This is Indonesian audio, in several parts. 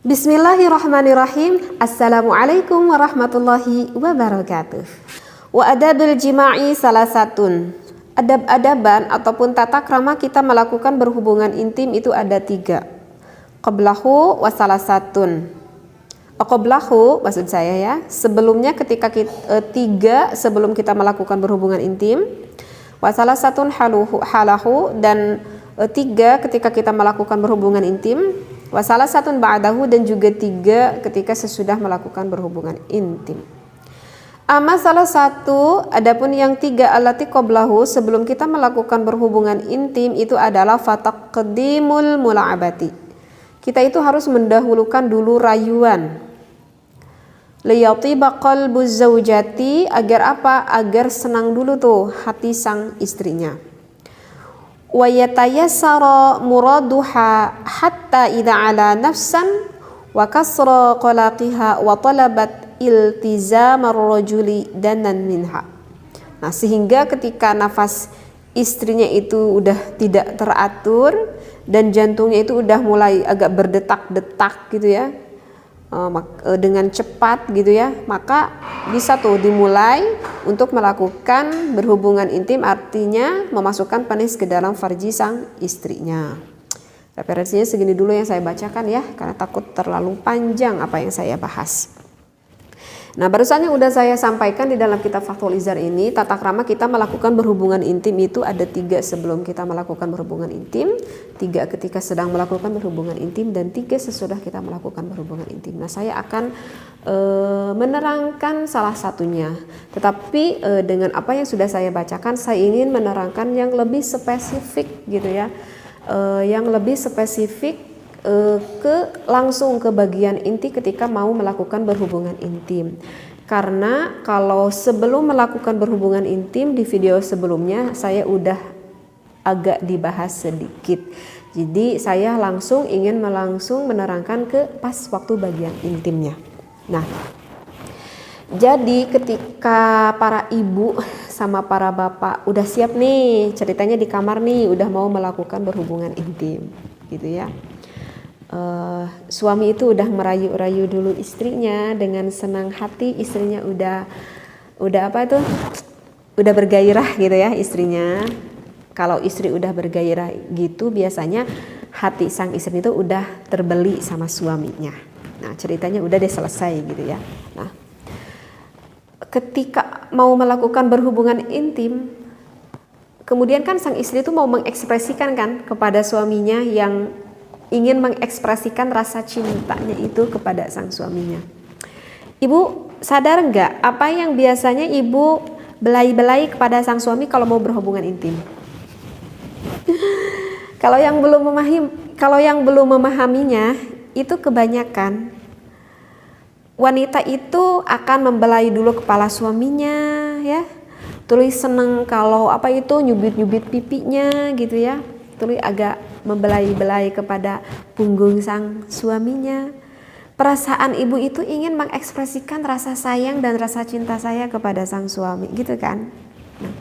Bismillahirrahmanirrahim. Assalamualaikum warahmatullahi wabarakatuh. Wa adabul jima'i salasatun. Adab-adaban ataupun tata krama kita melakukan berhubungan intim itu ada 3. Qablahu wa salasatun. Qablahu maksud saya ya, sebelumnya ketika kita, 3 sebelum kita melakukan berhubungan intim. Wa salasatun halahu dan 3 ketika kita melakukan berhubungan intim. Wa salasatun ba'dahu dan juga 3 ketika sesudah melakukan berhubungan intim. Amma salah satu, adapun yang 3 allati qablahu sebelum kita melakukan berhubungan intim itu adalah fataqdimul mula'abati. Kita itu harus mendahulukan dulu rayuan. Liyatiba qalbuz zaujati, agar apa? Agar senang dulu tuh hati sang istrinya. Wa yatayassara muraduha hatta idza ala nafsan wa kasra qalaqiha wa talabat iltizamar rajuli danan minha. Nah, sehingga ketika nafas istrinya itu udah tidak teratur dan jantungnya itu udah mulai agak berdetak-detak gitu ya, dengan cepat gitu ya, maka bisa tuh dimulai untuk melakukan berhubungan intim, artinya memasukkan penis ke dalam farji sang istrinya. Referensinya segini dulu yang saya bacakan ya, karena takut terlalu panjang apa yang saya bahas. Nah, barusan yang udah saya sampaikan di dalam kitab Fathul Izar ini, tata krama kita melakukan berhubungan intim itu ada 3 sebelum kita melakukan berhubungan intim, 3 ketika sedang melakukan berhubungan intim, dan 3 sesudah kita melakukan berhubungan intim. Nah, saya akan menerangkan salah satunya, tetapi dengan apa yang sudah saya bacakan, saya ingin menerangkan yang lebih spesifik gitu ya, yang lebih spesifik langsung ke bagian inti ketika mau melakukan berhubungan intim. Karena kalau sebelum melakukan berhubungan intim di video sebelumnya saya udah agak dibahas sedikit. Jadi saya ingin menerangkan ke pas waktu bagian intimnya. Nah, jadi ketika para ibu sama para bapak udah siap nih, ceritanya di kamar nih, udah mau melakukan berhubungan intim gitu ya. Suami itu udah merayu-rayu dulu istrinya dengan senang hati, istrinya udah apa itu, udah bergairah gitu ya istrinya. Kalau istri udah bergairah gitu, biasanya hati sang istri itu udah terbeli sama suaminya. Nah, ceritanya udah deh selesai gitu ya. Nah, ketika mau melakukan berhubungan intim, kemudian kan sang istri itu mau mengekspresikan kan kepada suaminya, yang ingin mengekspresikan rasa cintanya itu kepada sang suaminya. Ibu sadar nggak apa yang biasanya ibu belai-belai kepada sang suami kalau mau berhubungan intim? Kalau yang belum memahaminya, itu kebanyakan wanita itu akan membelai dulu kepala suaminya ya. Tulis seneng kalau apa itu nyubit-nyubit pipinya gitu ya. Tulis agak membelai-belai kepada punggung sang suaminya. Perasaan ibu itu ingin mengekspresikan rasa sayang dan rasa cinta saya kepada sang suami gitu kan. Nah,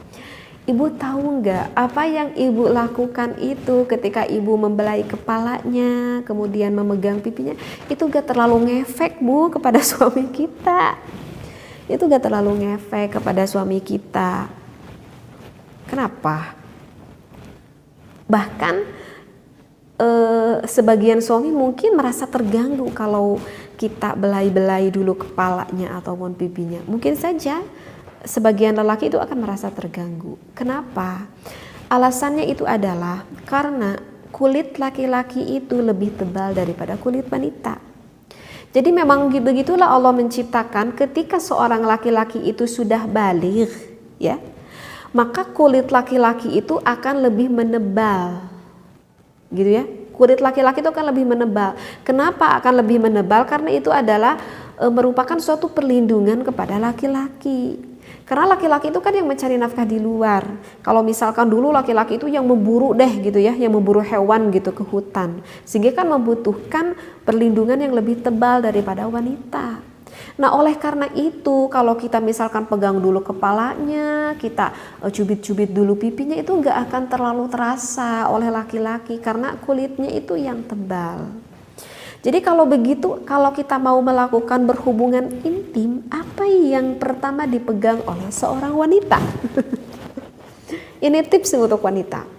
ibu tahu nggak apa yang ibu lakukan itu ketika ibu membelai kepalanya kemudian memegang pipinya, itu gak terlalu ngefek bu kepada suami kita. Itu gak terlalu ngefek kepada suami kita. Kenapa? Bahkan sebagian suami mungkin merasa terganggu kalau kita belai-belai dulu kepalanya ataupun pipinya. Mungkin saja sebagian lelaki itu akan merasa terganggu. Kenapa? Alasannya itu adalah karena kulit laki-laki itu lebih tebal daripada kulit wanita. Jadi memang begitulah Allah menciptakan, ketika seorang laki-laki itu sudah baligh ya, maka kulit laki-laki itu akan lebih menebal. Gitu ya, kulit laki-laki itu akan lebih menebal. Kenapa akan lebih menebal? Karena itu adalah merupakan suatu perlindungan kepada laki-laki. Karena laki-laki itu kan yang mencari nafkah di luar. Kalau misalkan dulu laki-laki itu yang memburu deh gitu ya, yang memburu hewan gitu ke hutan, sehingga kan membutuhkan perlindungan yang lebih tebal daripada wanita. Nah, oleh karena itu kalau kita misalkan pegang dulu kepalanya, kita cubit-cubit dulu pipinya, itu nggak akan terlalu terasa oleh laki-laki karena kulitnya itu yang tebal. Jadi kalau begitu, kalau kita mau melakukan berhubungan intim, apa yang pertama dipegang oleh seorang wanita? Ini tips untuk wanita.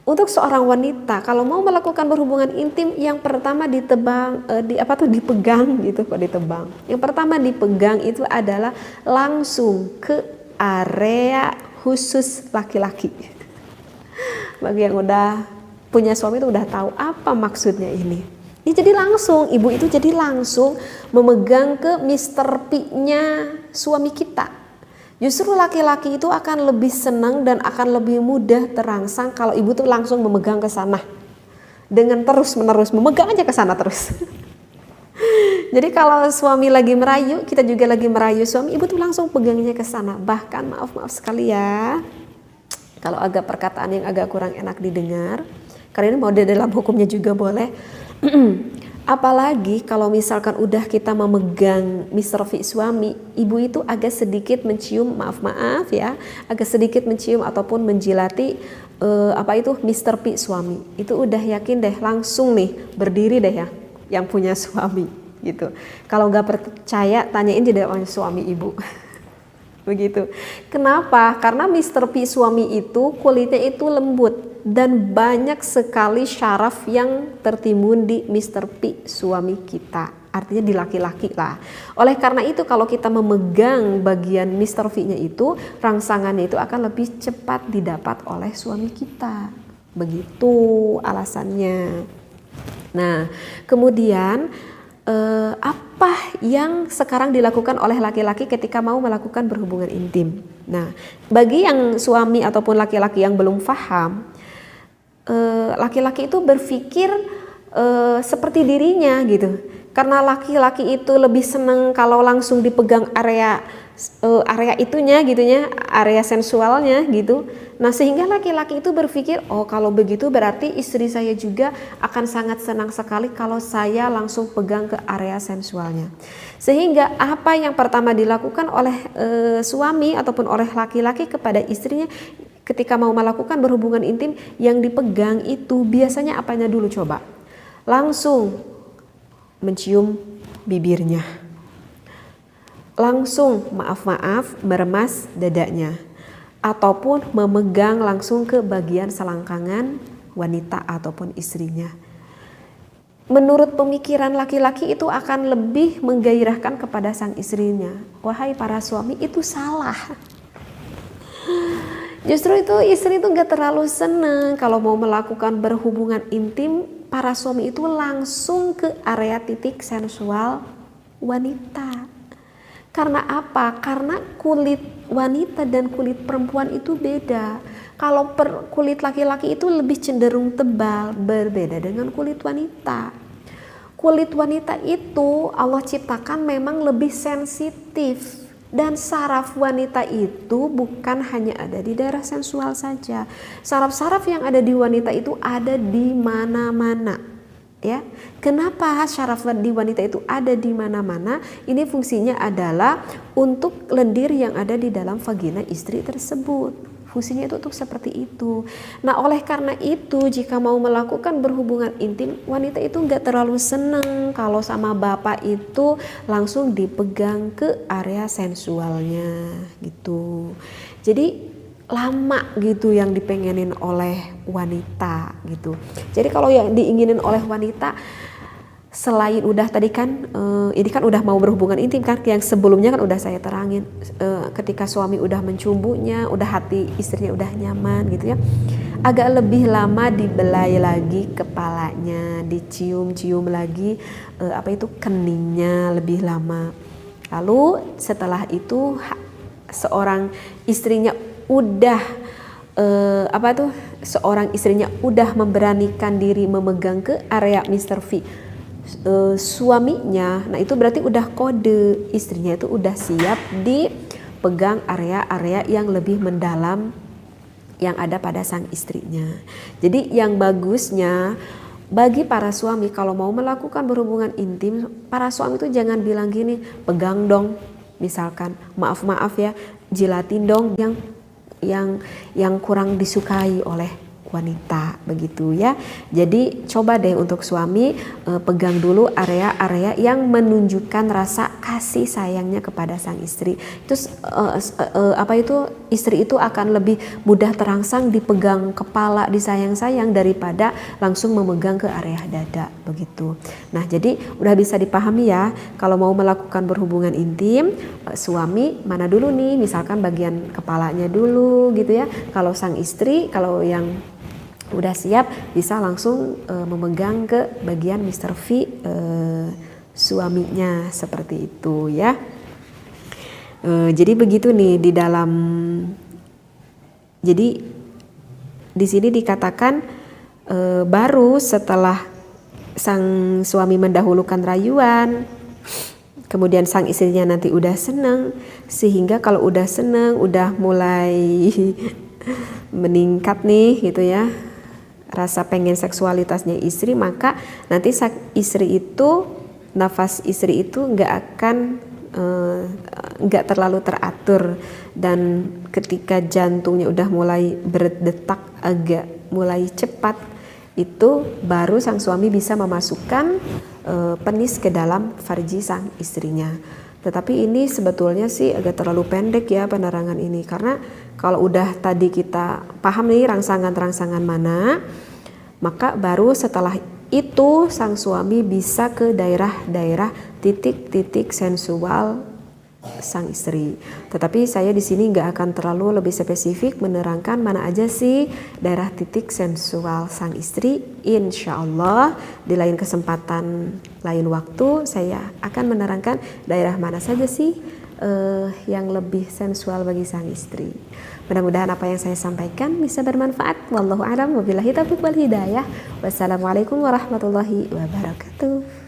Untuk seorang wanita, kalau mau melakukan berhubungan intim, yang pertama dipegang gitu, kok ditebang. Yang pertama dipegang itu adalah langsung ke area khusus laki-laki. Bagi yang udah punya suami itu udah tahu apa maksudnya ini. Jadi langsung, ibu itu jadi langsung memegang ke Mr. P-nya suami kita. Justru laki-laki itu akan lebih senang dan akan lebih mudah terangsang kalau ibu tuh langsung memegang ke sana. Dengan terus-menerus memegang aja ke sana terus. Jadi kalau suami lagi merayu, kita juga lagi merayu suami, ibu tuh langsung pegangnya ke sana. Bahkan maaf sekali ya, kalau agak perkataan yang agak kurang enak didengar, karena ini mau dalam hukumnya juga boleh. Apalagi kalau misalkan udah kita memegang Mr. V suami, ibu itu agak sedikit mencium, maaf ya, agak sedikit mencium ataupun menjilati Mr. P suami. Itu udah yakin deh, langsung nih berdiri deh ya yang punya suami gitu. Kalau nggak percaya, tanyain jadi suami ibu. Begitu. Kenapa? Karena Mr. P suami itu kulitnya itu lembut dan banyak sekali syaraf yang tertimbun di Mr. P suami kita. Artinya di laki-laki lah. Oleh karena itu kalau kita memegang bagian Mr. V-nya itu, rangsangannya itu akan lebih cepat didapat oleh suami kita. Begitu alasannya. Nah, kemudian apa yang sekarang dilakukan oleh laki-laki ketika mau melakukan berhubungan intim? Nah, bagi yang suami ataupun laki-laki yang belum paham, laki-laki itu berpikir seperti dirinya gitu. Karena laki-laki itu lebih senang kalau langsung dipegang area itunya gitunya, area sensualnya gitu. Nah, sehingga laki-laki itu berpikir, oh kalau begitu berarti istri saya juga akan sangat senang sekali kalau saya langsung pegang ke area sensualnya. Sehingga apa yang pertama dilakukan oleh suami ataupun oleh laki-laki kepada istrinya ketika mau melakukan berhubungan intim, yang dipegang itu biasanya apanya dulu coba? Langsung mencium bibirnya. Langsung maaf meremas dadanya. Ataupun memegang langsung ke bagian selangkangan wanita ataupun istrinya. Menurut pemikiran laki-laki itu akan lebih menggairahkan kepada sang istrinya. Wahai para suami, itu salah. Justru itu istri itu gak terlalu senang kalau mau melakukan berhubungan intim, para suami itu langsung ke area titik sensual wanita. Karena apa? Karena kulit wanita dan kulit perempuan itu beda. Kalau kulit laki-laki itu lebih cenderung tebal, berbeda dengan kulit wanita. Kulit wanita itu Allah ciptakan memang lebih sensitif. Dan saraf wanita itu bukan hanya ada di daerah sensual saja. Saraf-saraf yang ada di wanita itu ada di mana-mana. Ya, kenapa syaraf di wanita itu ada di mana-mana? Ini fungsinya adalah untuk lendir yang ada di dalam vagina istri tersebut. Fungsinya itu untuk seperti itu. Nah, oleh karena itu jika mau melakukan berhubungan intim, wanita itu nggak terlalu seneng kalau sama bapak itu langsung dipegang ke area sensualnya gitu. Jadi lama gitu yang dipengenin oleh wanita gitu. Jadi kalau yang diinginin oleh wanita, selain udah tadi kan ini kan udah mau berhubungan intim kan, yang sebelumnya kan udah saya terangin, ketika suami udah mencumbunya, udah hati istrinya udah nyaman gitu ya, agak lebih lama dibelai lagi kepalanya, dicium-cium lagi keningnya lebih lama. Lalu setelah itu seorang istrinya seorang istrinya udah memberanikan diri memegang ke area Mr. V suaminya, nah itu berarti udah kode istrinya itu udah siap dipegang area-area yang lebih mendalam yang ada pada sang istrinya. Jadi yang bagusnya bagi para suami kalau mau melakukan berhubungan intim, para suami itu jangan bilang gini, pegang dong, misalkan maaf ya, jilatin dong yang kurang disukai oleh wanita begitu ya. Jadi coba deh untuk suami pegang dulu area-area yang menunjukkan rasa kasih sayangnya kepada sang istri. Itu istri itu akan lebih mudah terangsang dipegang kepala, disayang-sayang daripada langsung memegang ke area dada begitu. Nah, jadi udah bisa dipahami ya, kalau mau melakukan berhubungan intim, suami mana dulu nih, misalkan bagian kepalanya dulu gitu ya. Kalau sang istri, kalau yang udah siap bisa langsung memegang ke bagian Mr. V suaminya seperti itu ya. Jadi begitu nih di dalam, jadi di sini dikatakan baru setelah sang suami mendahulukan rayuan, kemudian sang istrinya nanti udah seneng, sehingga kalau udah seneng, udah mulai meningkat nih gitu ya, rasa pengen seksualitasnya istri, maka nanti istri itu, nafas istri itu nggak terlalu teratur, dan ketika jantungnya udah mulai berdetak agak mulai cepat, itu baru sang suami bisa memasukkan penis ke dalam farji sang istrinya. Tetapi ini sebetulnya sih agak terlalu pendek ya penerangan ini, karena kalau udah tadi kita paham nih rangsangan-rangsangan mana, maka baru setelah itu sang suami bisa ke daerah-daerah titik-titik sensual sang istri. Tetapi saya di sini nggak akan terlalu lebih spesifik menerangkan mana aja sih daerah titik sensual sang istri. Insya Allah di lain kesempatan, lain waktu saya akan menerangkan daerah mana saja sih yang lebih sensual bagi sang istri. Mudah-mudahan apa yang saya sampaikan bisa bermanfaat. Wallahu a'lam, wabillahi taufiq wal hidayah. Wassalamualaikum warahmatullahi wabarakatuh.